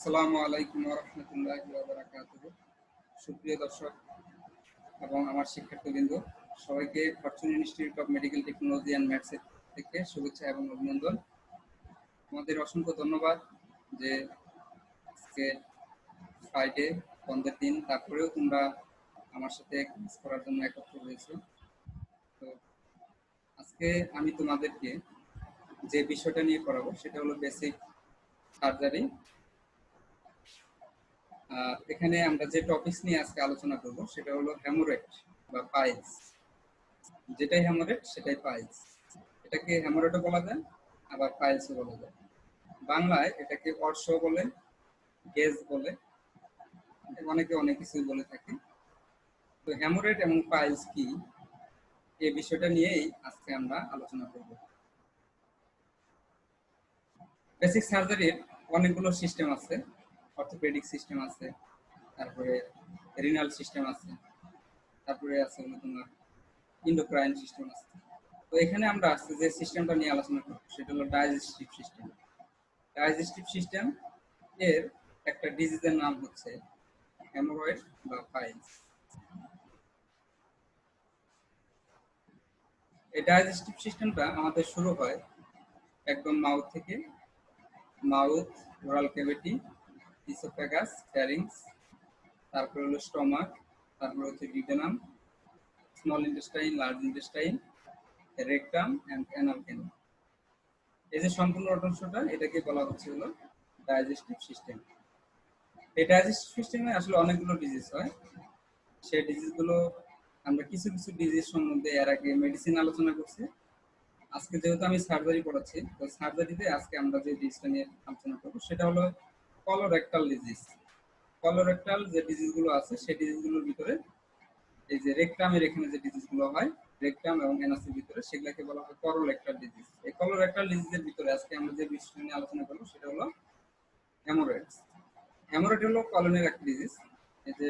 আসসালামু আলাইকুম ওয়া রাহমাতুল্লাহি ওয়া বারাকাতুহু। সুপ্রিয় দর্শক এবং আমার শিক্ষার্থীবৃন্দ, সবাইকে Fortune institute of medical technology and maths থেকে শুভেচ্ছা এবং অভিনন্দন। আমাদের অসংখ্য ধন্যবাদ যে আজকে ফ্রাইডে, বন্ধের দিন, তারপরেও তোমরা আমার সাথে ক্লাস করার জন্য একত্র হয়েছো। তো আজকে আমি তোমাদেরকে যে বিষয়টা নিয়ে পড়াবো সেটা হলো বেসিক সার্জারি। এখানে আমরা যে টপিকস নিয়ে আজকে আলোচনা করব সেটা হলো হ্যামোরেজ বা পাইলস। যেটাই হ্যামোরেজ সেটাই পাইলস। এটাকে হ্যামোরেজও বলা যায়, আবার পাইলসও বলা যায়। বাংলায় এটাকে অর্শ বলে, গেজ বলে, অনেকে অনেক কিছুই বলে থাকে। তো হ্যামোরেজ এবং পাইলস কি, এই বিষয়টা নিয়েই আজকে আমরা আলোচনা করব। বেসিক সার্জারির অনেকগুলো সিস্টেম আছে। অর্থোপেডিক সিস্টেম আছে, তারপরে রিনাল সিস্টেম আছে, তারপরে আছে তোমার ইন্ডোক্রাইন সিস্টেম আছে। তো এখানে আমরা আজকে যে সিস্টেমটা নিয়ে আলোচনা করব সেটা হলো ডাইজেস্টিভ সিস্টেম। ডাইজেস্টিভ সিস্টেম এর একটা ডিজিজের নাম হচ্ছে হেমোরয়েড বা পাইলস। এই ডাইজেস্টিভ সিস্টেমটা আমাদের শুরু হয় একদম মাউথ থেকে। Mouth, oral cavity, oesophagus, pharynx, তারপর হলো স্টমাক, তারপর হচ্ছে duodenum, small intestine, large intestine, rectum and anal canal. এই যে সম্পূর্ণ অংশটা, এটাকে বলা হচ্ছে হলো ডাইজেস্টিভ সিস্টেম। এই ডাইজেস্টিভ সিস্টেমে আসলে অনেকগুলো ডিজিজ হয়। সেই ডিজিজগুলো আমরা কিছু কিছু ডিজিজ সম্বন্ধে এর আগে মেডিসিন আলোচনা করছি। আজকে যেহেতু আমি সার্জারি পড়াচ্ছি, তো সার্জারিতে আজকে আমরা যে ডিজিজটা নিয়ে আলোচনা করবো সেটা হলো কলোরেক্টাল ডিজিজ। কলোরেক্টাল যে ডিজিজগুলো আছে সেই ডিজিজগুলোর ভিতরে এই যে রেকটামের এখানে যে ডিজিজগুলো হয়, রেকটাম এবং অ্যানাসের ভিতরে, সেগুলোকে বলা হয় কলোরেক্টাল ডিজিজ। এই কলোরেক্টাল ডিজিজের ভিতরে আজকে আমরা যে বিষয় নিয়ে আলোচনা করবো সেটা হলো হেমোরয়েডস। হেমোরয়েড হলো কলনের একটা ডিজিজ। এই যে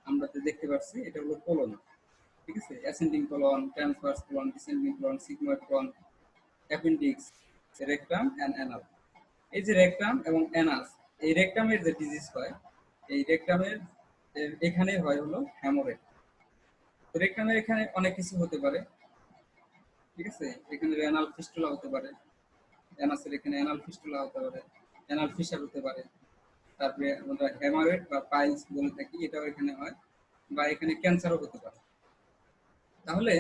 আমরা যে দেখতে পাচ্ছি এটা হলো কোলন, ঠিক আছে? Ascending colon, transverse colon, descending colon, sigmoid colon, appendix, rectum and anal. এই যে রেকটাম এবং অ্যানাস, এই রেকটামের যে ডিজিজ হয়, এই রেকটামের এখানে হয় হলো হেমোরয়েড। তো রেকটামের এখানে অনেক কিছু হতে পারে, ঠিক আছে? এখানে রেনাল ফিস্টুলা হতে পারে, অ্যানাসের এখানে অ্যানাল ফিস্টুলা হতে পারে, অ্যানাল ফিশার হতে পারে। তারপরে আমরা হেমারয়েড বা পাইলস বলে থাকি, এটাও এখানে হয়, বা এখানে ক্যান্সারও হতে পারে। তাহলে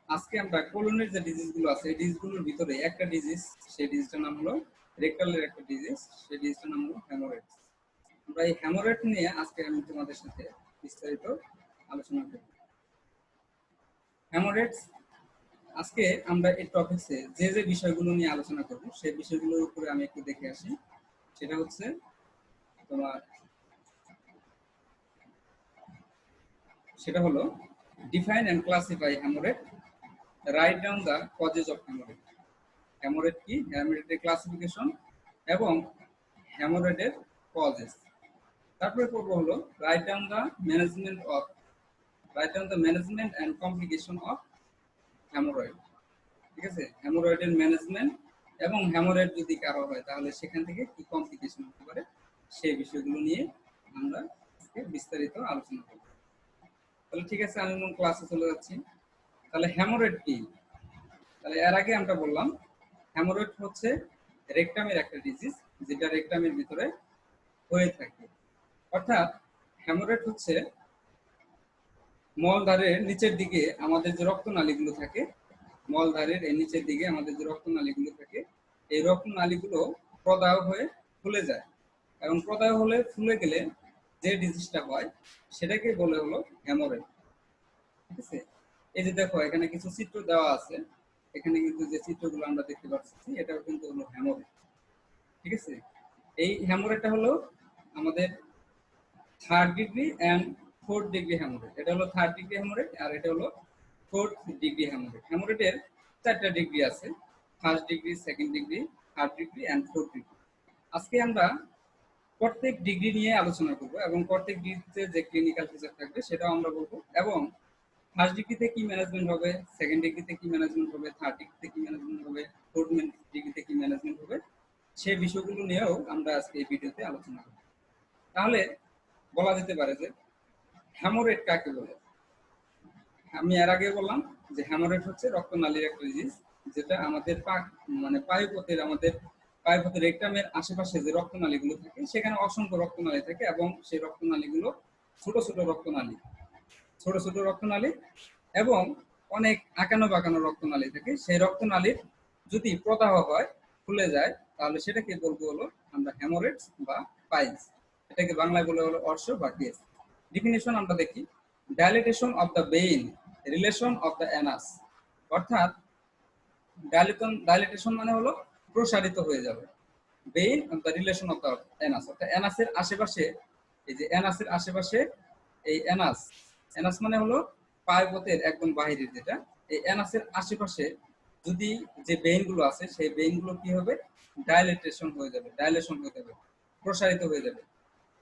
আজকে আমরা কোলনের যে ডিজিজগুলো আছে এই ডিজিজগুলোর ভিতরে একটা ডিজিজ, সেই ডিজিজটার নাম হলো রেকটালের একটা ডিজিজ, সেই ডিজিজটার নাম হলো হেমোরয়েডস। আমরা এই হেমোরয়েড নিয়ে আজকে আমি তোমাদের সাথে বিস্তারিত আলোচনা করব। হেমোরয়েডস, আজকে আমরা এই টপিকসে যে যে বিষয়গুলো নিয়ে আলোচনা করব সেই বিষয়গুলোর উপরে আমি একটু দেখে আসি। সেটা হচ্ছে তোমার, সেটা হলো define and classify haemorrhoid, write down the causes of haemorrhoid. Haemorrhoid কি, হেমোরেডের ক্লাসিফিকেশন এবং হেমোরেডের কজেস। তারপরে পড়বো হলো write down the management of, write down the management and complication of haemorrhoid, ঠিক আছে? হেমোরয়েডের ম্যানেজমেন্ট এবং হেমোরয়েড যদি কারো হয় তাহলে সেখান থেকে কি কমপ্লিকেশন হতে পারে সেই বিষয়গুলো নিয়ে আমরা আজকে বিস্তারিত আলোচনা করব। তাহলে ঠিক আছে, আমি ক্লাসে চলে যাচ্ছি। তাহলে হেমোরয়েড কি? তাহলে এর আগে আমরা বললাম হেমোরয়েড হচ্ছে রেকটামের একটা ডিজিজ, যেটা রেকটামের ভিতরে হয়ে থাকে। অর্থাৎ হেমোরয়েড হচ্ছে মলদ্বারের নিচের দিকে আমাদের যে রক্তনালীগুলো থাকে, মলদ্বারের এই নিচের দিকে আমাদের যে রক্তনালীগুলো থাকে, এই রক্তনালীগুলো প্রদাহ হয়ে ফুলে যায়, এবং প্রদাহ হলে ফুলে গেলে যে ডিজিজটা হয় সেটাকে বলে হলো হেমোরয়েড, ঠিক আছে? এই যে দেখো এখানে কিছু চিত্র দেওয়া আছে, এখানে কিন্তু যে চিত্রগুলো আমরা দেখতে পাচ্ছি এটাও কিন্তু হলো হেমোরয়েড, ঠিক আছে? এই হেমোরয়েডটা হলো আমাদের 3rd degree and 4th degree haemorrhoid. এটা হলো 3rd ডিগ্রি হেমোরয়েড আর এটা হলো 4th ডিগ্রি হেমোরয়েড। হেমোরয়েডের 4টা ডিগ্রি আছে, 1st degree, 2nd degree, 3rd degree and 4th degree. আজকে আমরা প্রত্যেক ডিগ্রি নিয়ে আলোচনা করব এবং প্রত্যেক ডিগ্রিতে যে ক্লিনিক্যাল ফিচার থাকবে সেটাও আমরা বলবো, এবং 1st ডিগ্রিতে কি ম্যানেজমেন্ট হবে, 2nd ডিগ্রিতে কি ম্যানেজমেন্ট হবে, 3rd ডিগ্রিতে কি ম্যানেজমেন্ট হবে, 4th ডিগ্রিতে কি ম্যানেজমেন্ট হবে, সেই বিষয়গুলো নিয়েও আমরা আজকে এই ভিডিওতে আলোচনা করব। তাহলে বলা যেতে পারে যে হ্যামোরেড কাকে বলে। আমি এর আগে বললাম যে হ্যামোরেড হচ্ছে রক্তনালীর একটা ডিজিজ, যেটা আমাদের মানে পায়ুপথের আমাদের পায়ুপথের রেকটামের আশেপাশে যে রক্তনালীগুলো থাকে সেখানে অসংখ্য রক্তনালী থাকে, এবং সেই রক্তনালীগুলো ছোট ছোট রক্তনালী, ছোট ছোট রক্তনালী এবং অনেক আঁকানো বাঁকানো রক্তনালী থাকে। সেই রক্তনালীর যদি প্রদাহ হয়, ফুলে যায়, তাহলে সেটাকে বলবো হলো আমরা হ্যামোরেডস বা পাইলস। এটাকে বাংলায় বলে হলো অর্শ বা কেস। ডিফিনিশন আমরা দেখি, dilatation of the vein, relation of the anus. অর্থাৎ ডাইলেটেশন মানে হলো প্রসারিত হয়ে যাবে, vein of the relation of the anus, অর্থাৎ অ্যানাসের আশেপাশে, এই যে অ্যানাসের আশেপাশে, এই অ্যানাস, অ্যানাস মানে হলো পায়ুপথের একদম বাহিরের যেটা, এই অ্যানাসের আশেপাশে যদি যে বেইন গুলো আছে সেই বেইন গুলো কি হবে, ডাইলেটেশন হয়ে যাবে, ডাইলেশন হয়ে যাবে, প্রসারিত হয়ে যাবে।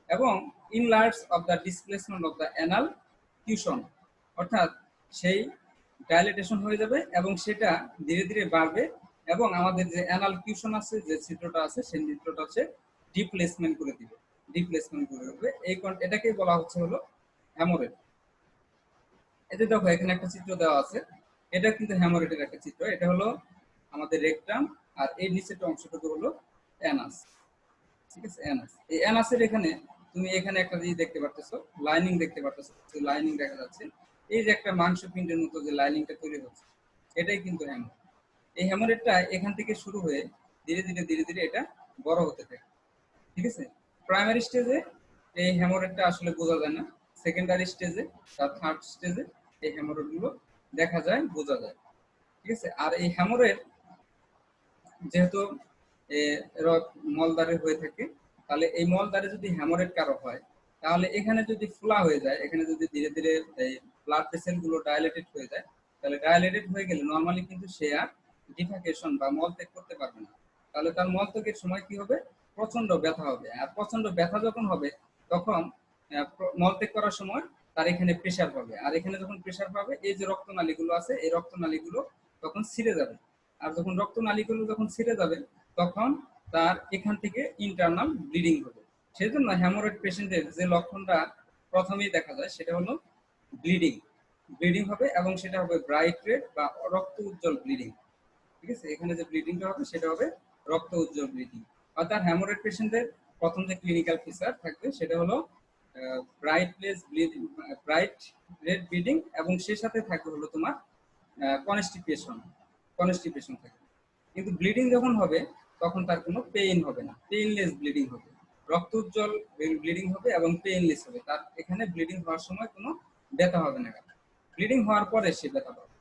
এবং enlarge of the displacement of the anal tuition, অর্থাৎ সেই ডাইলেটেশন হয়ে যাবে এবং সেটা ধীরে ধীরে বাড়বে, এবং আমাদের যে অ্যানাল টিউশন আছে, যে ছিদ্রটা আছে, সেই ছিদ্রটা হচ্ছে ডিপ্লেসমেন্ট করে দিবে, ডিপ্লেসমেন্ট করে দেবে। এটাকেই বলা হচ্ছে হলো হ্যামোরেড। এতে দেখো এখানে একটা চিত্র দেওয়া আছে, এটা কিন্তু হ্যামোরেডের একটা চিত্র। এটা হলো আমাদের রেকটাম, আর এই নিচের অংশটুকু হলো অ্যানাস। ঠিক আছে, অ্যানাস। এই অ্যানাসের এখানে তুমি এখানে একটা জিনিস দেখতে পারতেছো, লাইনিং দেখতে পারতেছো, লাইনিং দেখা যাচ্ছে। এই যে একটা মাংসপিণ্ডের মতো যে লাইনিংটা তৈরি হচ্ছে, এটাই কিন্তু হ্যামোরেড। এই হ্যামোরেডটা এখান থেকে শুরু হয়ে ধীরে ধীরে ধীরে ধীরে এটা বড় হতে থাকে। ঠিক আছে, প্রাইমারি স্টেজে এই হ্যামোরেডটা আসলে বোঝা যায় না, সেকেন্ডারি স্টেজে বা থার্ড স্টেজে এই হ্যামোরেড গুলো দেখা যায়, বোঝা যায়। ঠিক আছে, আর এই হ্যামোরেড যেহেতু মলদ্বারে হয়ে থাকে, তাহলে এই মলদ্বারে যদি হ্যামোরেড কারো হয়, তাহলে এখানে যদি ফোলা হয়ে যায়, এখানে যদি ধীরে ধীরে এই ব্লাড ভেসেল গুলো ডাইলেটেড হয়ে যায়, তাহলে ডাইলেটেড হয়ে গেলে নর্মালি কিন্তু সে আর ডিফাকেশন বা মলত্যাগ করতে পারবে না। তাহলে তার মলত্যাগের সময় কি হবে, প্রচন্ড ব্যথা হবে। আর প্রচন্ড ব্যথা যখন হবে, তখন মলত্যাগ করার সময় তার এখানে প্রেসার পাবে, আর এখানে যখন প্রেসার পাবে, এই যে রক্তনালীগুলো আছে, এই রক্তনালীগুলো তখন ছিঁড়ে যাবে। আর যখন রক্তনালীগুলো যখন ছিঁড়ে যাবে, তখন তার এখান থেকে ইন্টারনাল ব্লিডিং হবে। সেজন্য হ্যামোরয়েড পেশেন্টের যে লক্ষণটা প্রথমেই দেখা যায়, সেটা হলো ব্লিডিং। ব্লিডিং হবে এবং সেটা হবে ব্রাইট রেড বা রক্ত উজ্জ্বল ব্লিডিং। ঠিক আছে, এখানে যে ব্লিডিংটা হবে সেটা হবে রক্ত উজ্জ্বল ব্লিডিং। অর্থাৎ হ্যামোরয়েড পেশেন্টের প্রথম যে ক্লিনিক্যাল ফিচার থাকবে সেটা হলো brightness bleeding, bright red bleeding, এবং সেই সাথে থাকবে হলো তোমার কনস্টিপেশন, কনস্টিপেশন থাকে। কিন্তু ব্লিডিং যখন হবে, তখন তার কোনো পেইন হবে না, পেইনলেস ব্লিডিং হবে, রক্ত উজ্জ্বল ব্লিডিং হবে এবং পেইনলেস হবে। তার এখানে ব্লিডিং হওয়ার সময় কোনো ব্যথা হবে না, ব্লিডিং হওয়ার পরে সে ব্যথা পাবে।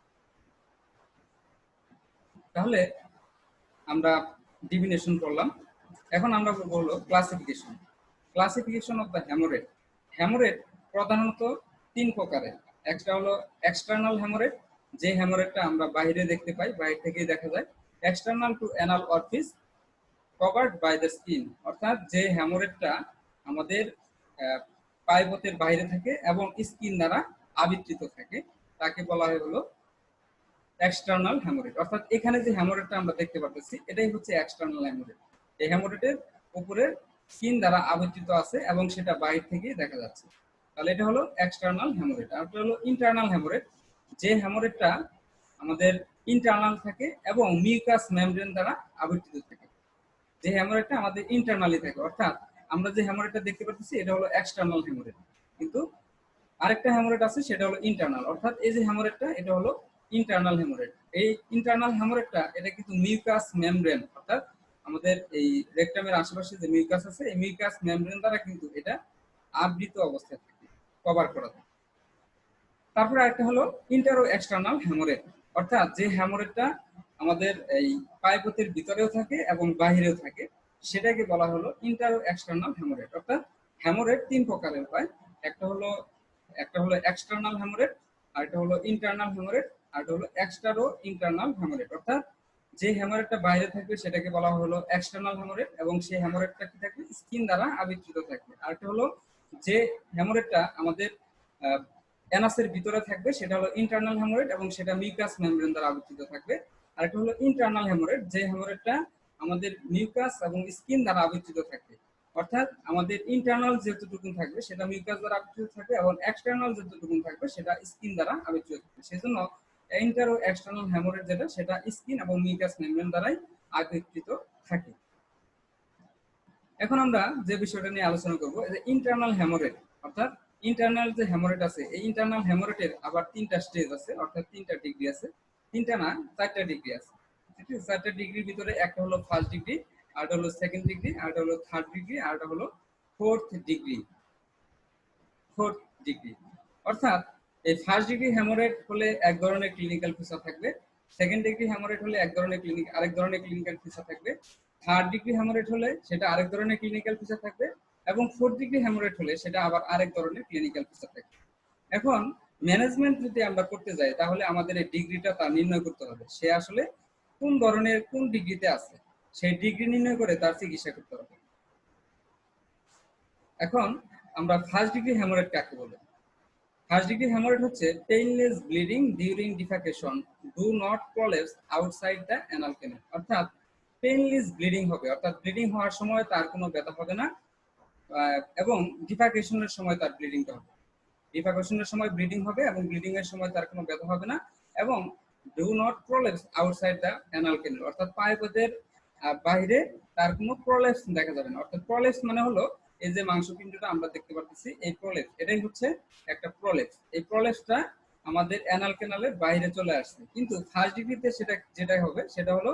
তাহলে আমরা ডিফিনেশন করলাম, এখন আমরা বলবো হলো classification. Classification of the haemorrhoid. Haemorrhoid প্রধানত তিন প্রকারের। একটা হলো এক্সটার্নাল হ্যামোরেড, যে হ্যামোরেডটা আমরা বাইরে দেখতে পাই, বাইরে থেকেই দেখা যায়। External to anal orifice covered by the skin, অর্থাৎ যে হ্যামোরেডটা আমাদের পায়ুপথের বাইরে থাকে এবং স্কিন দ্বারা আবৃত থাকে, তাকে বলা হয় হলো এক্সটার্নাল হ্যামোরেড। অর্থাৎ এখানে যে হ্যামোরেডটা আমরা দেখতে পাচ্ছি, এটাই হচ্ছে এক্সটার্নাল হ্যামোরেড। এই হ্যামোরেডের উপরে স্কিন দ্বারা আবৃত আছে এবং সেটা বাইরে থেকে দেখা যাচ্ছে, তাহলে এটা হলো এক্সটার্নাল হ্যামোরেড। আর এটা হলো ইন্টারনাল হ্যামোরেড, যে হ্যামোরেডটা আমাদের ইন্টারনাল থাকে এবং মিউকাস মেমব্রেন দ্বারা আবৃত থাকে। যে হ্যামোরেডটা আমাদের ইন্টারনালি থাকে, অর্থাৎ আমরা যে হ্যামোরেডটা দেখতে পাচ্ছি এটা হলো এক্সটার্নাল হ্যামোরেড, কিন্তু আরেকটা হ্যামোরেড আছে সেটা হলো ইন্টারনাল। অর্থাৎ এই যে হ্যামোরেডটা, এটা হলো ইন্টারনাল হ্যামোরেড। এই ইন্টারনাল হ্যামোরেডটা এটা কিন্তু মিউকাস মেমব্রেন, অর্থাৎ আমাদের এই রেকটামের আশেপাশে যে মিউকাস আছে, এই মিউকাস মেমব্রেন দ্বারা কিন্তু এটা আবৃত অবস্থায় থাকে, কভার করা থাকে। তারপরে আরেকটা হলো ইন্টারো এক্সটার্নাল হ্যামোরেড, অর্থাৎ যে হ্যামোরেডটা আমাদের এই পাইপথের ভিতরেও থাকে এবং বাহিরেও থাকে, সেটাকে বলা হলো ইন্টারো এক্সটার্নাল হ্যামোরেড। অর্থাৎ হ্যামোরেড তিন প্রকারের হয়, একটা হলো এক্সটার্নাল হ্যামোরেড, আরেকটা হলো ইন্টারনাল হ্যামোরেড, আরেকটা হলো এক্সটারো ইন্টারনাল হ্যামোরেড। অর্থাৎ যে হ্যামোরেডটা বাইরে থাকবে সেটাকে বলা হলো এক্সটার্নাল হ্যামোরেড এবং সেই হ্যামোরেডটা কি থাকবে, স্কিন দ্বারা আবৃত থাকবে। আরেকটা হলো যে হ্যামোরেডটা আমাদের অ্যানাসের ভিতরে থাকবে, সেটা হলো ইন্টারনাল হ্যামোরেড এবং সেটা মিউকাস মেমব্রেন দ্বারা আবৃত থাকবে। আরেকটা হলো ইন্টারনাল হ্যামোরেড, যে হ্যামোরেডটা আমাদের মিউকাস এবং স্কিন দ্বারা আবৃত থাকবে। অর্থাৎ আমাদের ইন্টারনাল যতটুকু থাকবে সেটা মিউকাস দ্বারা আবৃত থাকবে এবং এক্সটার্নাল যতটুকু থাকবে সেটা স্কিন দ্বারা আবৃত থাকবে। সেজন্য ইন্টার ও এক্সটার্নাল হ্যামোরেজ যেটা সেটা স্কিন এবং মিউকাস মেমব্রেন দ্বারাই আবৃত থাকে। এখন আমরা যে বিষয়টা নিয়ে আলোচনা করব যে ইন্টারনাল হ্যামোরেজ, অর্থাৎ ইন্টারনাল যে হ্যামোরেজ আছে এই ইন্টারনাল হ্যামোরেজের আবার তিনটা স্টেজ আছে, অর্থাৎ তিনটা ডিগ্রি আছে, তিনটা না চারটা ডিগ্রি আছে। ঠিক আছে, চারটা ডিগ্রির ভিতরে একটা হলো ফার্স্ট ডিগ্রি, আরটা হলো সেকেন্ড ডিগ্রি, আরটা হলো থার্ড ডিগ্রি, আরটা হলো ফোর্থ ডিগ্রি। ফোর্থ ডিগ্রি অর্থাৎ এই ফার্স্ট ডিগ্রি হ্যামোরেজ হলে এক ধরনের ক্লিনিক্যাল ফিচার থাকবে, সেকেন্ড ডিগ্রি হ্যামোরেজ হলে আরেক ধরনের ক্লিনিক্যাল ফিচার থাকবে, থার্ড ডিগ্রি হ্যামোরেজ হলে সেটা আরেক ধরনের ক্লিনিক্যাল ফিচার থাকবে এবং ফোর্থ ডিগ্রি হ্যামোরেজ হলে সেটা আবার আরেক ধরনের ক্লিনিক্যাল ফিচার থাকবে। এখন ম্যানেজমেন্ট যদি আমরা করতে যাই তাহলে আমাদের এই ডিগ্রিটা তা নির্ণয় করতে হবে, সে আসলে কোন ধরনের কোন ডিগ্রিতে আছে সেই ডিগ্রি নির্ণয় করে তার চিকিৎসা করতে হবে। এখন আমরা ফার্স্ট ডিগ্রি হ্যামোরেজ কাকে বলে? ফার্স্ট ডিগ্রি হ্যামোরেজ হচ্ছে painless bleeding during defecation do not prolapse outside the anal canal. অর্থাৎ পেইনলেস ব্লিডিং হবে, অর্থাৎ ব্লিডিং হওয়ার সময় তার কোনো ব্যথা হবে না এবং ডিফাকেশনের সময় তার ব্লিডিংটা হবে। ডিফাকেশনের সময় ব্লিডিং হবে এবং ব্লিডিং এর সময় তার কোনো ব্যথা হবে না এবং do not prolapse outside the anal canal, অর্থাৎ পাইপথের বাইরে তার কোনো প্রলেপস দেখা যাবে না। অর্থাৎ প্রলেপস মানে হলো এই যে মাংসপিণ্ডটা আমরা দেখতে পাচ্ছি এই প্রলেপস, এটাই হচ্ছে একটা প্রলেপস। এই প্রলেপসটা আমাদের অ্যানাল ক্যানালের বাইরে চলে আসছে, কিন্তু ফার্স্ট ডিগ্রিতে সেটা যেটা হবে সেটা হলো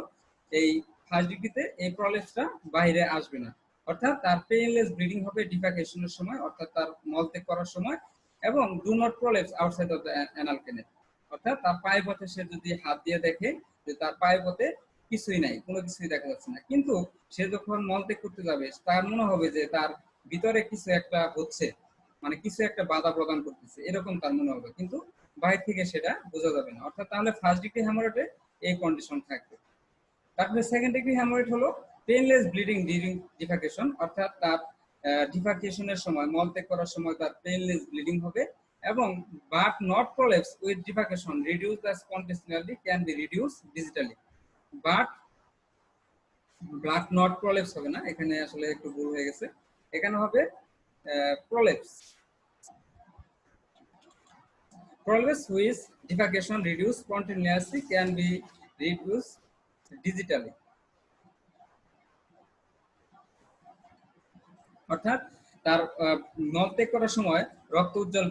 এই ফার্স্ট ডিগ্রিতে এই প্রলেপসটা বাইরে আসবে না, অর্থাৎ তার পেইনলেস ব্লিডিং হবে ডিফাকেশনের সময়, অর্থাৎ তার মলত্যাগ করার সময়, এবং do not prolapse outside of the anal canal, অর্থাৎ তার পায়ে পথে সে যদি হাত দিয়ে দেখে যে তার পায়ে পথে কিছুই নাই, কোনো কিছুই দেখা যাচ্ছে না, কিন্তু সে যখন মলত্যাগ করতে যাবে তার মনে হবে যে তার ভিতরে কিছু একটা হচ্ছে, মানে কিছু একটা বাধা প্রদান করতেছে এরকম তার মনে হবে, কিন্তু বাইরে থেকে সেটা বোঝা যাবে না। অর্থাৎ তাহলে ফার্স্ট ডিগ্রি হ্যামোরেজে এই কন্ডিশন থাকবে। তারপরে সেকেন্ড ডিগ্রি হ্যামোরেজ হলো পেইনলেস ব্লিডিং ডিউরিং ডিফাকেশন, অর্থাৎ তার ডিফাকেশনের সময় মলত্যাগ করার সময় তার পেইনলেস ব্লিডিং হবে এবং but not prolapse with defecation reduce the spontaneously can be reduce digitally. But not prolapse হবে না, এখানে আসলে একটু ভুল হয়ে গেছে, এখানে হবে prolapse. Prolapse with defecation reduce spontaneously can be reduce digitally. অর্থাৎ তার মলত্যাগ করার সময় রক্ত উজ্জ্বল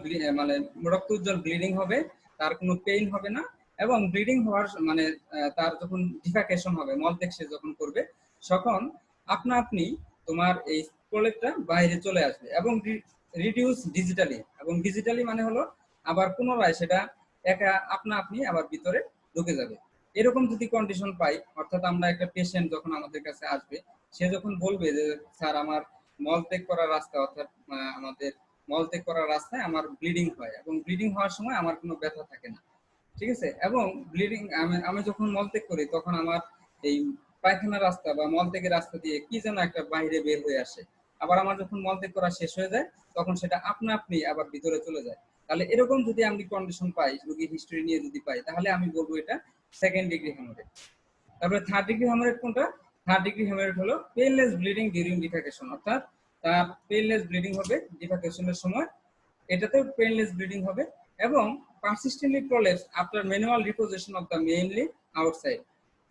ব্লিডিং হবে, তার কোনো পেইন হবে না এবং ব্লিডিং হওয়ার মানে তার যখন ডিফাকেশন হবে মলত্যাগ সে যখন করবে তখন আপনা আপনি তোমার এই প্রলেপটা বাইরে চলে আসবে এবং রিডিউস ডিজিটালি, এবং ডিজিটালি মানে হলো আবার পুনরায় সেটা একা আপনা আপনি আবার ভিতরে ঢুকে যাবে। এরকম যদি কন্ডিশন পাই, অর্থাৎ আমরা একটা পেশেন্ট যখন আমাদের কাছে আসবে সে যখন বলবে যে স্যার আমার মলত্যাগ করার রাস্তা, অর্থাৎ আমাদের মলত্যাগ করার রাস্তায় আমার ব্লিডিং হয় এবং ব্লিডিং হওয়ার সময় আমার কোনো ব্যথা থাকে না, ঠিক আছে, এবং ব্লিডিং আমি যখন মলত্যাগ করি তখন আমার এই পায়খানার রাস্তা বা মলত্যাগের রাস্তা দিয়ে কি যেন একটা বাইরে বের হয়ে আসে, আবার আমার যখন মলত্যাগ করা শেষ হয়ে যায় তখন সেটা আপনা আপনি আবার ভিতরে চলে যায়। তাহলে এরকম যদি আমি কন্ডিশন পাই, রোগীর হিস্ট্রি নিয়ে যদি পাই, তাহলে আমি বলবো এটা সেকেন্ড ডিগ্রি হ্যামোরেজ। তারপরে থার্ড ডিগ্রি হ্যামোরেজ কোনটা? থার্ড ডিগ্রি হ্যামোরেজ হলো পেইনলেস ব্লিডিং ডিউরিং ডিফাকেশন, অর্থাৎ তার পেইনলেস ব্লিডিং হবে ডিফাকেশনের সময়, এটাতেও পেইনলেস ব্লিডিং হবে এবং persistently prolapse after manual reposition of the mainly outside.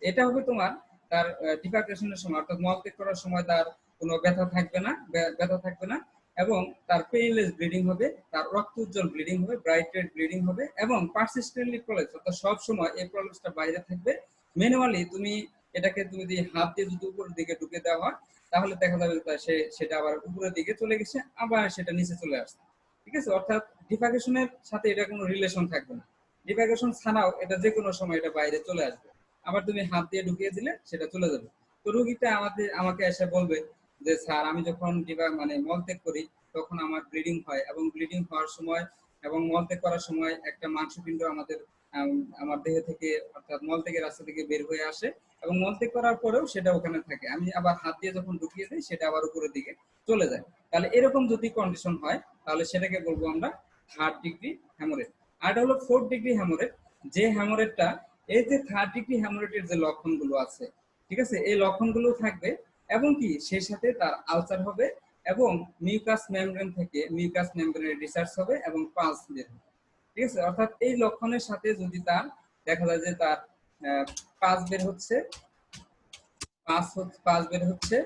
এটা হবে তোমার তার ডিফাকেশনের সময়, অর্থাৎ মলত্যাগ করার সময় তার কোনো ব্যথা থাকবে না এবং তার পেইনলেস ব্লিডিং হবে, তার রক্ত উজ্জ্বল ব্লিডিং হবে, ব্রাইট রেড ব্লিডিং হবে এবং পারসিস্টেন্টলি প্রলেপস, অর্থাৎ সব সময় এই প্রলেপসটা বাইরে থাকবে। ম্যানুয়ালি তুমি এটাকে তুমি যদি হাত দিয়ে যদি উপরের দিকে ঢুকে দেওয়া হয় তাহলে দেখা যাবে সেটা আবার উপরের দিকে চলে গেছে, আবার সেটা নিচে চলে আসছে, ঠিক আছে। অর্থাৎ ডিফাকেশনের সাথে এটা কোনো রিলেশন থাকবে না, ডিফাকেশন ছাড়াও এটা যে কোনো সময় এটা বাইরে চলে আসবে, আবার তুমি হাত দিয়ে ঢুকিয়ে দিলে সেটা চলে যাবে। তো রোগীটা আমাকে এসে বলবে যে স্যার আমি যখন মলত্যাগ করি তখন আমার ব্লিডিং হয় এবং ব্লিডিং হওয়ার সময় এবং মলত্যাগ করার সময় একটা মাংসপিণ্ড আমার দেহ থেকে, অর্থাৎ মলত্যাগের রাস্তা থেকে বের হয়ে আসে এবং মলত্যাগ করার পরেও সেটা ওখানে থাকে, আমি আবার হাত দিয়ে যখন ঢুকিয়ে দিই সেটা আবার উপরের দিকে চলে যায়। তাহলে এরকম যদি কন্ডিশন হয় তাহলে সেটাকে বলবো আমরা থার্ড ডিগ্রি হ্যামোরেজ। আর এটা হলো ফোর্থ ডিগ্রি হ্যামোরেজ, যে হ্যামোরেজটা এই যে থার্ড ডিগ্রি হ্যামোরেজের যে লক্ষণগুলো আছে, ঠিক আছে, এই লক্ষণগুলো থাকবে এবং কি সেই সাথে তার আলসার হবে এবং মিউকাস মেমব্রেন থেকে মিউকাস মেমব্রেনের ডিসচার্জ হবে এবং পালস বের হবে। ঠিক আছে, অর্থাৎ এই লক্ষণের সাথে যদি তার দেখা যায় যে তার পালস বের হচ্ছে, পালস বের হচ্ছে,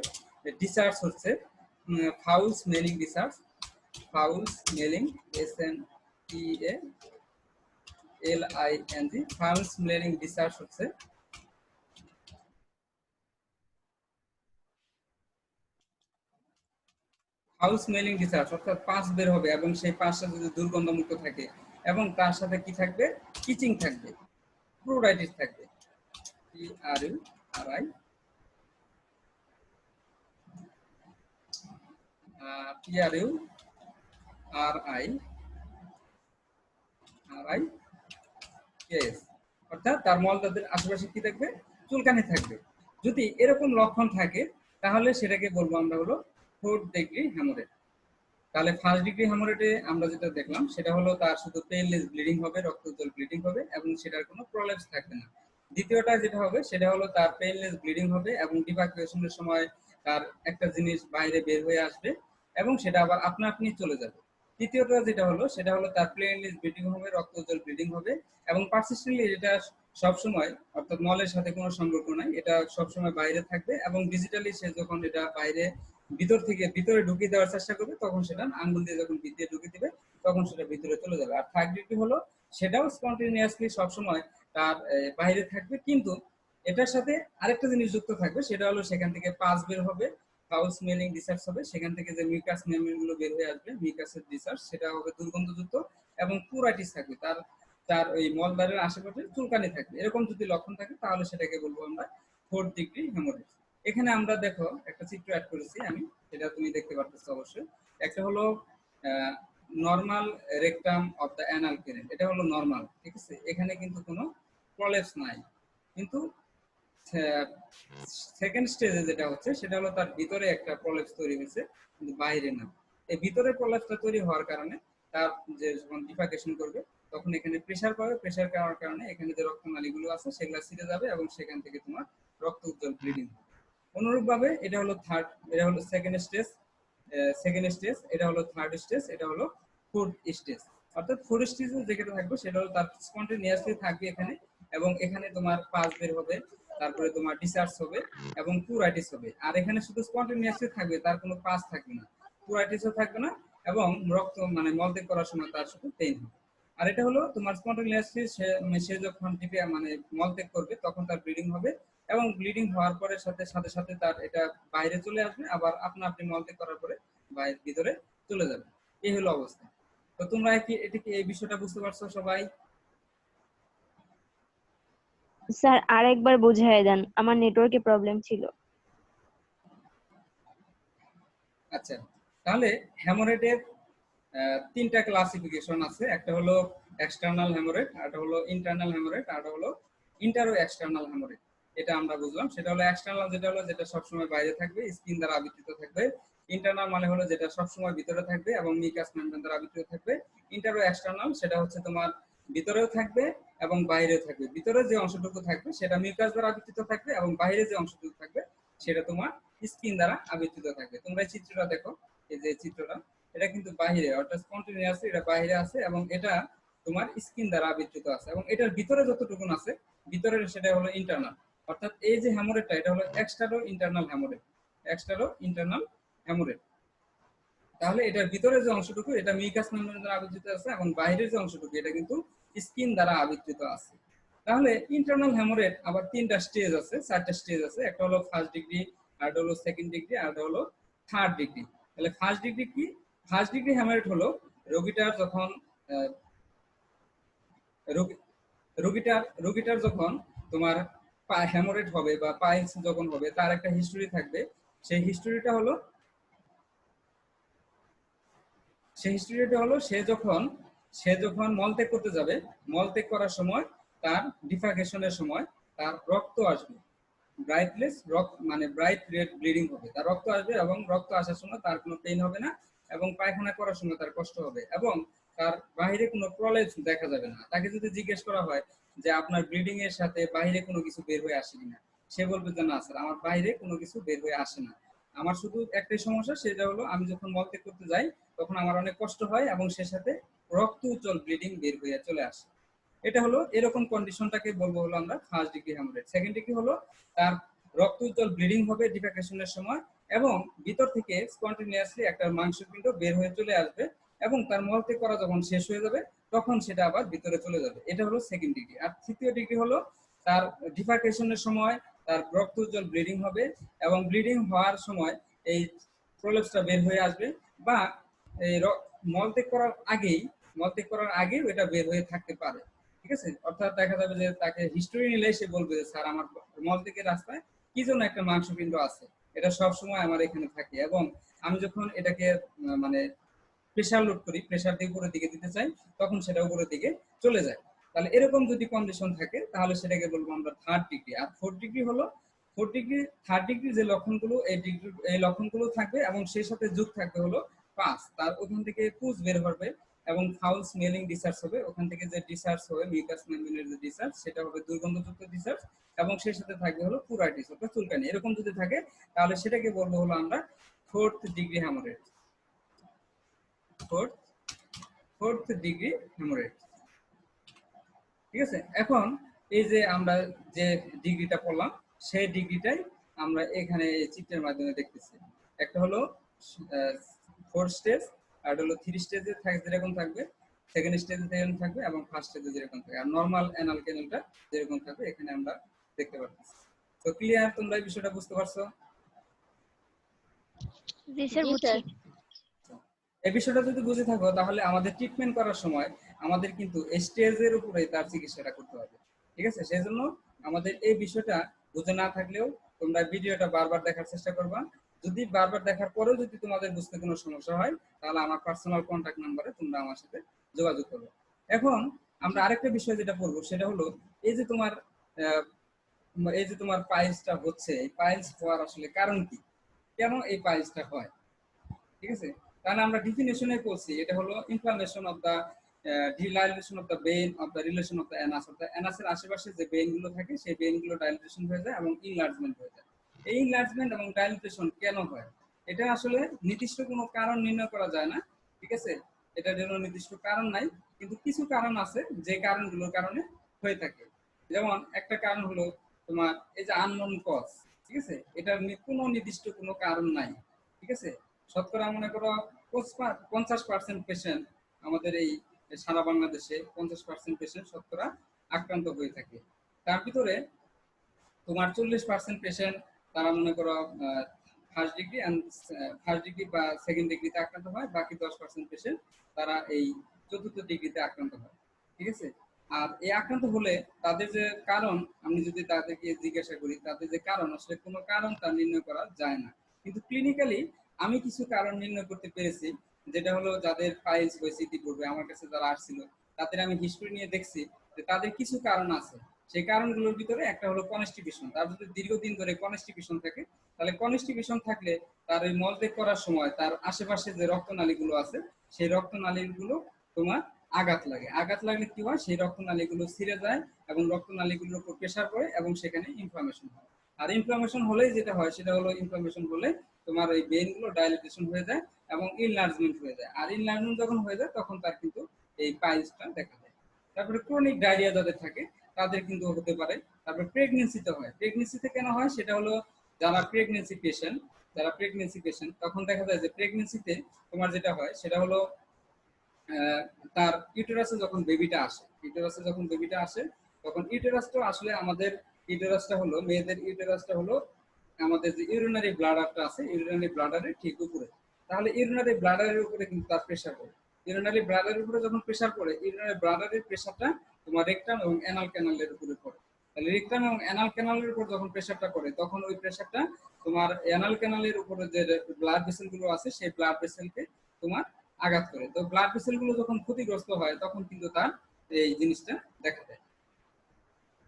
ডিসচার্জ হচ্ছে, foul smelling discharge, foul smelling, SMELING, foul smelling discharge হচ্ছে, ফাউল স্মেলিং ডিসচার্জ অর্থাৎ পাস বের হবে এবং সেই পাসটা যদি দুর্গন্ধমুক্ত থাকে এবং তার সাথে কি থাকবে, কিচিং থাকবে, প্রুরাইটিস থাকবে, PRURI, PRURI, অর্থাৎ তার মলদাদের আশেপাশে কি থাকবে, চুলকানি থাকবে। যদি এরকম লক্ষণ থাকে তাহলে সেটাকে বলবো আমরা হলো 4th ডিগ্রি হ্যামোরেজ। তাহলে 1st ডিগ্রি হ্যামোরেজে আমরা যেটা দেখলাম সেটা হলো তার শুধু পেইনলেস ব্লিডিং হবে, রক্তজল ব্লিডিং হবে এবং সেটার কোনো প্রলেপস থাকবে না। দ্বিতীয়টা যেটা হবে সেটা হলো তার পেইনলেস ব্লিডিং হবে এবং ডিভাকুয়েশনের সময় তার একটা জিনিস বাইরে বের হয়ে আসবে এবং সেটা আবার আপনা আপনি চলে যাবে। তৃতীয়টা যেটা হলো সেটা হলো তার পেইনলেস ব্লিডিং হবে, রক্তজল ব্লিডিং হবে এবং পারসিস্টেন্টলি এটা সবসময়, অর্থাৎ মলের সাথে কোনো সম্পর্ক নাই, এটা সবসময় বাইরে থাকবে এবং ডিজিটালি সে যখন এটা বাইরে ভিতর থেকে ভিতরে ঢুকিয়ে দেওয়ার চেষ্টা করবে তখন সেটা আঙ্গুল দিয়ে যখন ভিতরে ঢুকিয়ে দিবে তখন সেটা ভিতরে চলে যাবে। আর থার্ড ডিগ্রি হলো সেটাও স্পন্টেনিয়াসলি সবসময় তার বাইরে থাকবে, কিন্তু এটার সাথে আরেকটা জিনিস যুক্ত থাকবে সেটা হলো সেখান থেকে পাস বের হবে, ফাউল স্মেলিং ডিসচার্জ হবে, সেখান থেকে যে মিউকাস মেমব্রেন গুলো বের হয়ে আসবে, মিউকাসের ডিসচার্জ সেটা হবে দুর্গন্ধযুক্ত এবং পুরাইটিস থাকবে, তার তার ওই মলদ্বারের আশেপাশে চুলকানি থাকবে। এরকম যদি লক্ষণ থাকে তাহলে সেটাকে বলবো আমরা 4th ডিগ্রি হেমোরেজ। এখানে আমরা দেখো একটা চিত্র অ্যাড করেছি আমি, সেটা তুমি দেখতে পারতেছো অবশ্যই। একটা হলো normal rectum of the anal ক্যানেল, এটা হলো নর্মাল, ঠিক আছে, এখানে কিন্তু কোনো প্রলেপস নাই। কিন্তু সেকেন্ড স্টেজে যেটা হচ্ছে সেটা হলো তার ভিতরে একটা প্রলেপস তৈরি হয়েছে কিন্তু বাইরে না। এই ভিতরে প্রলেপসটা তৈরি হওয়ার কারণে তার যে যখন ডিফাকেশন করবে তখন এখানে প্রেসার পাবে, প্রেসার পাওয়ার কারণে এখানে যে রক্তনালীগুলো আছে সেগুলো ছিঁড়ে যাবে এবং সেখান থেকে তোমার রক্ত উজ্জ্বল ব্লিডিং হবে। অনুরূপভাবে এটা হলো থার্ড, এটা হলো সেকেন্ড স্টেজ, এটা হলো থার্ড স্টেজ, এটা হলো 4th স্টেজ। অর্থাৎ 4th স্টেজে যেটা থাকবে সেটা হলো তার স্পন্টেনিয়াসলি থাকবে এখানে এবং এখানে তোমার পাস বের হবে, তারপরে তোমার ডিসচার্জ হবে এবং পুরাইটিস হবে। আর এখানে শুধু স্পন্টেনিয়াসলি থাকবে, তার কোনো পাস থাকবে না, পুরাইটিসও থাকবে না এবং রক্ত মানে মলত্যাগ করার সময় তার শুধু পেইন হবে। আর এটা হলো তোমার স্পন্টেনিয়াসলি সে যখন টিপে মানে মলত্যাগ করবে তখন তার ব্লিডিং হবে এবং ব্লিডিং হওয়ার পরে সাথে সাথে সাথে তার এটা বাইরে চলে আসবে, আবার আপনা আপনি মলত্যাগ করার পরে বাইরে ভিতরে চলে যাবে। এই হলো অবস্থা। তো তোমরা কি এটা কি এই বিষয়টা বুঝতে পারছো সবাই? স্যার আরেকবার বুঝাই দেন, আমার নেটওয়ার্কে প্রবলেম ছিল। আচ্ছা, তাহলে হ্যামোরেডের তিনটা ক্লাসিফিকেশন আছে, একটা হলো এক্সটার্নাল হ্যামোরেড, একটা হলো ইন্টারনাল হ্যামোরেড, আর হলো ইন্টারো এক্সটার্নাল হ্যামোরেড। এটা আমরা বুঝলাম। সেটা হলো এক্সটার্নাল যেটা হলো যেটা সবসময় বাইরে থাকবে, স্কিন দ্বারা আবৃত থাকবে। ইন্টারনাল মানে হলো যেটা সবসময় ভিতরে থাকবে এবং মিউকাস মেমব্রেন দ্বারা আবৃত থাকবে। ইন্টারো এক্সটার্নাল সেটা হচ্ছে তোমার ভিতরেও থাকবে এবং বাইরেও থাকবে। ভিতরে যে অংশটুকু থাকবে সেটা মিউকাস দ্বারা আবৃত থাকবে এবং বাইরে যে অংশটুকু থাকবে সেটা তোমার স্কিন দ্বারা আবৃত থাকবে। তোমরা এই চিত্রটা দেখো, এই যে চিত্রটা, এটা কিন্তু বাহিরে অর্থাৎ স্পন্টেনিয়াসলি এটা বাইরে আছে এবং এটা তোমার স্কিন দ্বারা আবৃত আছে এবং এটার ভিতরে যতটুকুন আছে ভিতরের সেটা হলো ইন্টারনাল। অর্থাৎ এই যে হ্যামোরেডটা এটা হলো এক্সটারো ইন্টারনাল হ্যামোরেড, এক্সটারো ইন্টারনাল হ্যামোরেড। তাহলে এটার ভিতরে যে অংশটুকু এটা মিউকাস মেমব্রেন দ্বারা আবৃত আছে এবং বাইরের যে অংশটুকু এটা কিন্তু স্কিন দ্বারা আবৃত আছে। তাহলে ইন্টারনাল হ্যামোরেড আবার তিনটা স্টেজ আছে, চারটা স্টেজ আছে। একটা হলো 1st ডিগ্রি, আরেকটা হলো 2nd ডিগ্রি, আরেকটা হলো 3rd ডিগ্রি। তাহলে 1st ডিগ্রি কি? 1st ডিগ্রি হ্যামোরেড হলো রোগীটার যখন রোগীটার যখন তোমার হ্যামোরেড হবে বা পাইলস যখন হবে তার একটা হিস্টোরি থাকবে। সেই হিস্টোরিটা হলো সে যখন মলত্যাগ করতে যাবে, মলত্যাগ করার সময় তার ডিফাকেশনের সময় তার রক্ত আসবে, ব্রাইটলেস রক্ত মানে ব্রাইট রেড ব্লিডিং হবে, তার রক্ত আসবে এবং রক্ত আসার সময় তার কোনো পেইন হবে না এবং পায়খানা করার সময় তার কষ্ট হবে এবং তার বাহিরে কোনো প্রলেপস দেখা যাবে না। তাকে যদি জিজ্ঞেস করা হয় যে আপনার ব্লিডিং এর সাথে বাহিরে কোনো কিছু বের হয়ে আসে কিনা, সে বলবে যে না স্যার আমার বাইরে কোনো কিছু বের হয়ে আসে না। আমার শুধু একটাই সমস্যা, সেটা হলো আমি যখন মলত্যাগ করতে যাই তখন আমার অনেক কষ্ট হয় এবং সে সাথে রক্ত উজ্জ্বল ব্লিডিং বের হয়ে চলে আসে। এটা হলো এরকম কন্ডিশনটাকে বলবো হলো আমরা first degree haemorrhage. Second degree হলো তার রক্ত উজ্জ্বল ব্লিডিং হবে ডিফেকেশনের সময় এবং ভিতর থেকে স্পন্টেনিয়াসলি একটা মাংসপিণ্ড বের হয়ে চলে আসবে এবং তার মলত্যাগ করা যখন শেষ হয়ে যাবে তখন সেটা আবার ভিতরে চলে যাবে। এটা হলো সেকেন্ড ডিগ্রি। আর তৃতীয় ডিগ্রি হলো তার ডিফেকেশনের সময় তার রক্ত উজ্জ্বল ব্লিডিং হবে এবং ব্লিডিং হওয়ার সময় এই প্রলেপসটা বের হয়ে আসবে বা এই মলত্যাগ করার আগেই এটা বের হয়ে থাকতে পারে। ঠিক আছে, অর্থাৎ দেখা যাবে যে তাকে হিস্টোরি নিলে সে বলবে যে স্যার আমার মলত্যাগের রাস্তায় কি যেন একটা মাংসপিণ্ড আছে, এটা সব সময় আমার এখানে থাকে এবং আমি যখন এটাকে মানে প্রেসার লোড করি, প্রেসার দিয়ে উপরের দিকে দিতে চাই, তখন সেটা উপরের দিকে চলে যায়। তাহলে এরকম যদি কন্ডিশন থাকে তাহলে সেটাকে বলবো আমরা থার্ড ডিগ্রি। আর ফোর্থ ডিগ্রি হলো থার্ড ডিগ্রি যে লক্ষণগুলো এই লক্ষণগুলো থাকবে এবং সেই সাথে যোগ থাকবে হলো পাস, তার ওখান থেকে পুজ বের হবে এবং ফাউল স্মেলিং ডিসার্চ হবে, ওখান থেকে যে ডিসার্চ হবে মিউকাস মেমব্রেনের যে ডিসার্চ সেটা হবে দুর্গন্ধযুক্ত ডিসার্চ এবং সেই সাথে থাকবে হলো পুরাইটিস অর্থাৎ চুলকানি। এরকম যদি থাকে তাহলে সেটাকে বলবো হলো আমরা fourth degree haemorrhage. Fourth degree haemorrhage. ঠিক আছে, এখন এই যে আমরা যে ডিগ্রিটা পড়লাম সেই ডিগ্রিটাই আমরা এখানে চিত্রের মাধ্যমে দেখতেছি। একটা হলো 4 স্টেজ, আর হলো 3 স্টেজে যেরকম থাকবে, সেকেন্ড স্টেজে যেরকম থাকবে এবং ফার্স্ট স্টেজে যেরকম থাকবে, আর নরমাল অ্যানাল ক্যানেলটা যেরকম থাকবে এখানে আমরা দেখতে পাচ্ছি। তো ক্লিয়ার, তোমরা এই বিষয়টা বুঝতে পারছো? জি স্যার, বুঝছি। এই বিষয়টা যদি বুঝে থাকো তাহলে আমাদের ট্রিটমেন্ট করার সময় আমাদের কিন্তু স্টেজের উপরে তার চিকিৎসাটা করতে হবে। ঠিক আছে, সেই জন্য আমাদের এই বিষয়টা বুঝে না থাকলেও তোমরা ভিডিওটা বারবার দেখার চেষ্টা করবা। যদি বারবার দেখার পরেও যদি তোমাদের বুঝতে কোনো সমস্যা হয় তাহলে আমার পার্সোনাল কন্ট্যাক্ট নাম্বারে তোমরা আমার সাথে যোগাযোগ করবে। এখন আমরা আরেকটা বিষয় যেটা পড়বো সেটা হলো এই যে তোমার পাইলসটা হচ্ছে, এই পাইলস হওয়ার আসলে কারণ কি, কেন এই পাইলসটা হয়। ঠিক আছে, তাহলে আমরা ডিফিনেশনে করছি এটা হলো inflammation of the dilatation of the vein of the relation of the anus, অর্থাৎ অ্যানাসের আশেপাশে যে ভেইন গুলো থাকে সেই ভেইন গুলো ডাইলেটেশন হয়ে যায় এবং ইনলার্জমেন্ট হয়ে যায়। এই ইনলার্জমেন্ট এবং ডাইলেটেশন কেন হয় এটা আসলে নির্দিষ্ট কোনো কারণ নির্ণয় করা যায় না। ঠিক আছে, এটার জন্য নির্দিষ্ট কারণ নাই, কিন্তু কিছু কারণ আছে যে কারণগুলোর কারণে হয়ে থাকে। যেমন একটা কারণ হলো তোমার এই যে আননোন কজ। ঠিক আছে, এটার কোনো নির্দিষ্ট কোনো কারণ নাই। ঠিক আছে, শতকরা মনে করো 50% পেশেন্ট আমাদের এই সারা বাংলাদেশে 50% পেশেন্ট শতকরা আক্রান্ত হয়ে থাকে। তার ভিতরে তোমার 40% পেশেন্ট তারা মনে করো ফার্স্ট ডিগ্রি বা সেকেন্ড ডিগ্রিতে আক্রান্ত হয়, বাকি 10% পেশেন্ট তারা এই চতুর্থ ডিগ্রিতে আক্রান্ত হয়। ঠিক আছে, আর এই আক্রান্ত হলে তাদের যে কারণ, আমি যদি তাদেরকে জিজ্ঞাসা করি তাদের যে কারণ, আসলে কোনো কারণ তা নির্ণয় করা যায় না। কিন্তু ক্লিনিক্যালি আমি কিছু কারণ নির্ণয় করতে পেরেছি, যেটা হলো যাদের ফাইলস হয়েছে ইতিপূর্বে আমার কাছে যারা আসছিল তাদের আমি হিস্ট্রি নিয়ে দেখছি যে তাদের কিছু কারণ আছে। সেই কারণগুলোর ভিতরে একটা হলো কনস্টিপেশন। তার যদি দীর্ঘদিন ধরে কনস্টিপেশন থাকে তাহলে কনস্টিপেশন থাকলে তার ওই মলত্যাগ করার সময় তার আশেপাশে যে রক্তনালীগুলো আছে সেই রক্তনালীগুলো তোমার আঘাত লাগলে কি হয়, সেই রক্তনালীগুলো ছিঁড়ে যায় এবং রক্তনালীগুলোর উপর প্রেসার পড়ে এবং সেখানে ইনফ্লামেশন হয়। আর ইনফ্লামেশন হলেই যেটা হয় সেটা হলো ইনফ্লামেশন হলে তোমার ওই ভেইনগুলো ডাইলেটেশন হয়ে যায় এবং ইনলার্জমেন্ট হয়ে যায়। আর ইনলার্জমেন্ট যখন হয়ে যায় তখন তার কিন্তু এই পাইলসটা দেখা যায়। তারপরে ক্রনিক ডায়রিয়া যাদের থাকে তাদের কিন্তু হতে পারে। তারপরে প্রেগনেন্সিতে হয়। প্রেগনেন্সিতে কেন হয় সেটা হলো যারা প্রেগনেন্সি পেশেন্ট তখন দেখা যায় যে প্রেগনেন্সিতে তোমার যেটা হয় সেটা হলো তার ইউটেরাসে যখন বেবিটা আসে তখন ইউটেরাসটা আসলে আমাদের ইউটেরাসটা হলো মেয়েদের ইউটেরাসটা হলো আমাদের যে ইউরিনারি ব্লাডারটা আছে ইউরিনারি ব্লাডারের ঠিক উপরে। তাহলে ইউরিনারি ব্লাডারের উপরে কিন্তু তার প্রেসার পড়ে। ইউরিনারি ব্লাডারের উপরে যখন প্রেসার পড়ে ইউরিনারি ব্লাডারের প্রেসারটা তোমার রেকটাম এবং অ্যানাল ক্যানালের উপরে পড়ে। তাহলে রেকটাম এবং অ্যানাল ক্যানালের উপর যখন প্রেসারটা পড়ে তখন ওই প্রেসারটা তোমার অ্যানাল ক্যানালের উপরে যে ব্লাড ভেসেলগুলো আছে সেই ব্লাড ভেসেলকে তোমার আঘাত করে। তো ব্লাড ভেসেলগুলো যখন ক্ষতিগ্রস্ত হয় তখন কিন্তু তার এই জিনিসটা দেখা দেয়,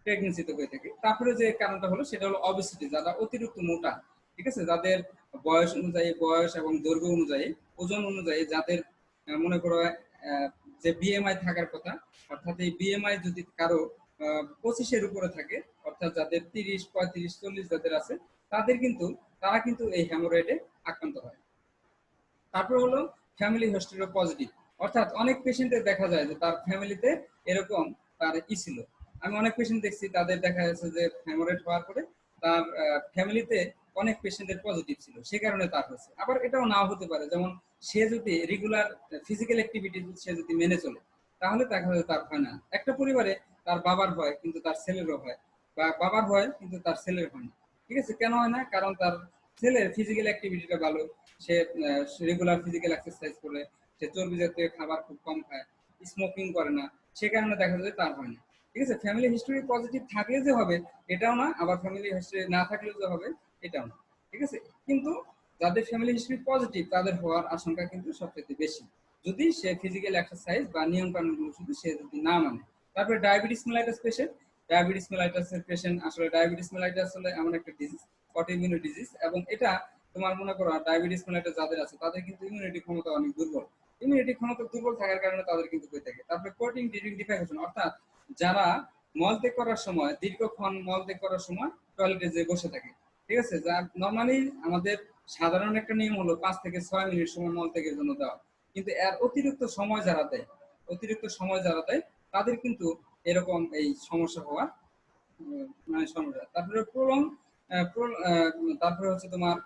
প্রেগনেন্সিতে হয়ে থাকে। তারপরে যে কারণটা হলো সেটা হলো অবেসিটি, যারা অতিরিক্ত মোটা। ঠিক আছে, যাদের বয়স এবং দৈর্ঘ্য অনুযায়ী ওজন অনুযায়ী যাদের মনে করো যে বিএমআই থাকার কথা, অর্থাৎ এই বিএমআই যদি কারো 25-এর উপরে থাকে, অর্থাৎ যাদের 30, 35, 40 যাদের আছে তাদের কিন্তু তারা কিন্তু এই হেমোরয়েডে আক্রান্ত হয়। তারপর হলো ফ্যামিলি হিস্ট্রি পজিটিভ, অর্থাৎ অনেক পেশেন্টের দেখা যায় যে তার ফ্যামিলিতে এরকম তার ছিল। আমি অনেক পেশেন্ট দেখছি তাদের দেখা যাচ্ছে যে হেমোরয়েড হওয়ার পরে তার ফ্যামিলিতে অনেক পেশেন্টের পজিটিভ ছিল, সে কারণে তার হয়েছে। আবার এটাও নাও হতে পারে, যেমন সে যদি রেগুলার ফিজিক্যাল অ্যাক্টিভিটি সে যদি মেনে চলে তাহলে দেখা যায় তার হয় না। একটা পরিবারে তার বাবার হয় কিন্তু তার ছেলেরও হয়, বা বাবার হয় কিন্তু তার ছেলের হয় না। ঠিক আছে, কেন হয় না? কারণ তার ছেলের ফিজিক্যাল অ্যাক্টিভিটিটা ভালো, সে রেগুলার ফিজিক্যাল এক্সারসাইজ করে, সে চর্বি জাতীয় খাবার খুব কম খায়, স্মোকিং করে না, সে কারণে দেখা যায় তার হয় না। ঠিক আছে, ফ্যামিলি হিস্ট্রি পজিটিভ থাকলে যে হবে এটাও না, আবার ফ্যামিলি হিস্ট্রি না থাকলে যে হবে এটাও না। ঠিক আছে, কিন্তু যাদের ফ্যামিলি হিস্ট্রি পজিটিভ তাদের হওয়ার আশঙ্কা কিন্তু সবচেয়ে বেশি, যদি সে ফিজিক্যাল এক্সারসাইজ বা নিয়ম কানুনগুলো শুধু সে যদি না মানে। তারপরে ডায়াবেটিস মেলাইটাস পেশেন্ট, ডায়াবেটিস মেলাইটাসের পেশেন্ট, আসলে ডায়াবেটিস মেলাইটাস হলে এমন একটা ডিজিজ, অটোইমিউন ডিজিজ, এবং এটা তোমার মনে করো ডায়াবেটিস মেলাইটাস যাদের আছে তাদের কিন্তু ইমিউনিটি ক্ষমতা অনেক দুর্বল। ইমিউনিটি ক্ষমতা দুর্বল থাকার কারণে তাদের কিন্তু হয়ে থাকে। তারপরে কোটিং ডিউরিং ডিফেকেশন, অর্থাৎ যারা মলত্যাগ করার সময়, দীর্ঘক্ষণ মলত্যাগ করার সময় টয়লেটে যে বসে থাকে। ঠিক আছে, যা নর্মালি আমাদের সাধারণ একটা নিয়ম হলো 5 থেকে 6 মিনিট সময় মলত্যাগের জন্য দেওয়া, কিন্তু এর অতিরিক্ত সময় যারা দেয়, অতিরিক্ত সময় যারা দেয় তাদের কিন্তু এরকম এই সমস্যা হওয়ার মানে সমস্যা। তারপরে প্রলং, তারপরে হচ্ছে তোমার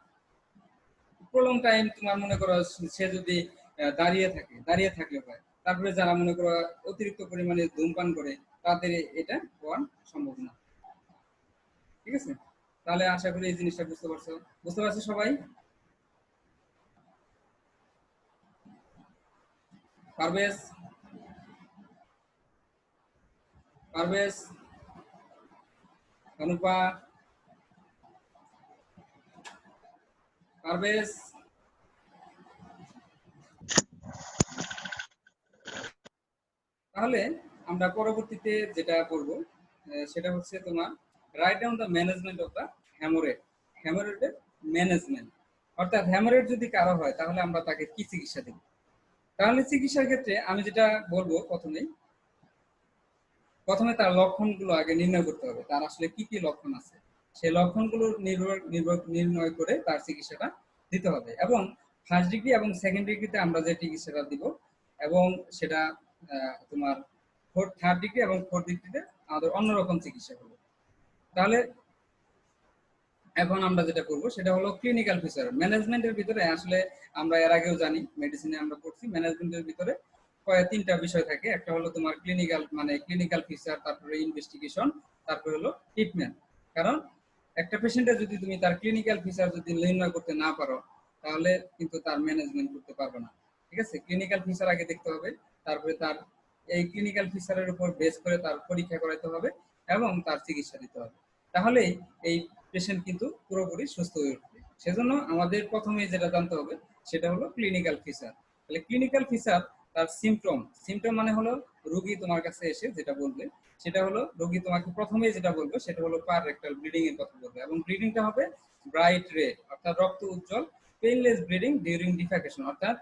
প্রলং টাইম, তোমার মনে করো সে যদি দাঁড়িয়ে থাকলে হয়। তারপরে যারা মনে করো অতিরিক্ত পরিমাণে ধূমপান করে তাদের এটা হওয়ার সম্ভাবনা। ঠিক আছে, তাহলে আশা করি এই জিনিসটা বুঝতে পারছো সবাই? পারভেজ, পারভেজ, অনুপা, পারভেজ। তাহলে আমরা পরবর্তীতে যেটা করব সেটা হচ্ছে তোমার write down the management of the haemorrhoid, হ্যামোরেডের ম্যানেজমেন্ট। অর্থাৎ হ্যামোরেড যদি কারো হয় তাহলে আমরা তাকে কি চিকিৎসা দেব। তাহলে চিকিৎসার ক্ষেত্রে আমি যেটা বলবো, প্রথমে তার লক্ষণগুলো আগে নির্ণয় করতে হবে, তার আসলে কি কি লক্ষণ আছে সেই লক্ষণগুলো নির্ণয় করে তার চিকিৎসাটা দিতে হবে। এবং ফার্স্ট ডিগ্রি এবং সেকেন্ড ডিগ্রিতে আমরা যে চিকিৎসাটা দিব, এবং সেটা তোমার থার্ড ডিগ্রি এবং ফোর্থ ডিগ্রিতে আমাদের অন্যরকম চিকিৎসা হবে। তাহলে এখন আমরা যেটা করব সেটা হলো ক্লিনিক্যাল ফিচার। ম্যানেজমেন্টের ভিতরে আসলে আমরা এর আগেও জানি, মেডিসিনে আমরা পড়ছি, ম্যানেজমেন্টের ভিতরে তিনটা বিষয় থাকে। একটা হলো তোমার ক্লিনিক্যাল, মানে ক্লিনিক্যাল ফিচার, তারপরে ইনভেস্টিগেশন, তারপরে হলো ট্রিটমেন্ট। কারণ একটা পেশেন্টের যদি তুমি তার ক্লিনিক্যাল ফিচার যদি নির্ণয় করতে না পারো তাহলে কিন্তু তার ম্যানেজমেন্ট করতে পারবে না। ঠিক আছে, ক্লিনিক্যাল ফিচার আগে দেখতে হবে, তারপরে তার এই ক্লিনিক্যাল ফিচারের উপর বেস করে তার পরীক্ষা করাতে হবে এবং তার চিকিৎসা দিতে হবে। তাহলেই এই পেশেন্ট কিন্তু পুরোপুরি সুস্থ হয়ে উঠবে। সেজন্য আমাদের প্রথমে যেটা জানতে হবে সেটা হলো ক্লিনিক্যাল ফিচার। তাহলে ক্লিনিক্যাল ফিচার, তার সিমটম, সিমটম মানে হলো রোগী তোমার কাছে এসে যেটা বলবে সেটা হলো, রোগী তোমাকে প্রথমে যেটা বলবে সেটা হলো পার রেক্টাল ব্লিডিং এর কথা বলবে, এবং ব্লিডিংটা হবে ব্রাইট রেড, অর্থাৎ রক্ত উজ্জ্বল, পেইনলেস ব্লিডিং ডিউরিং ডিফেকেশন, অর্থাৎ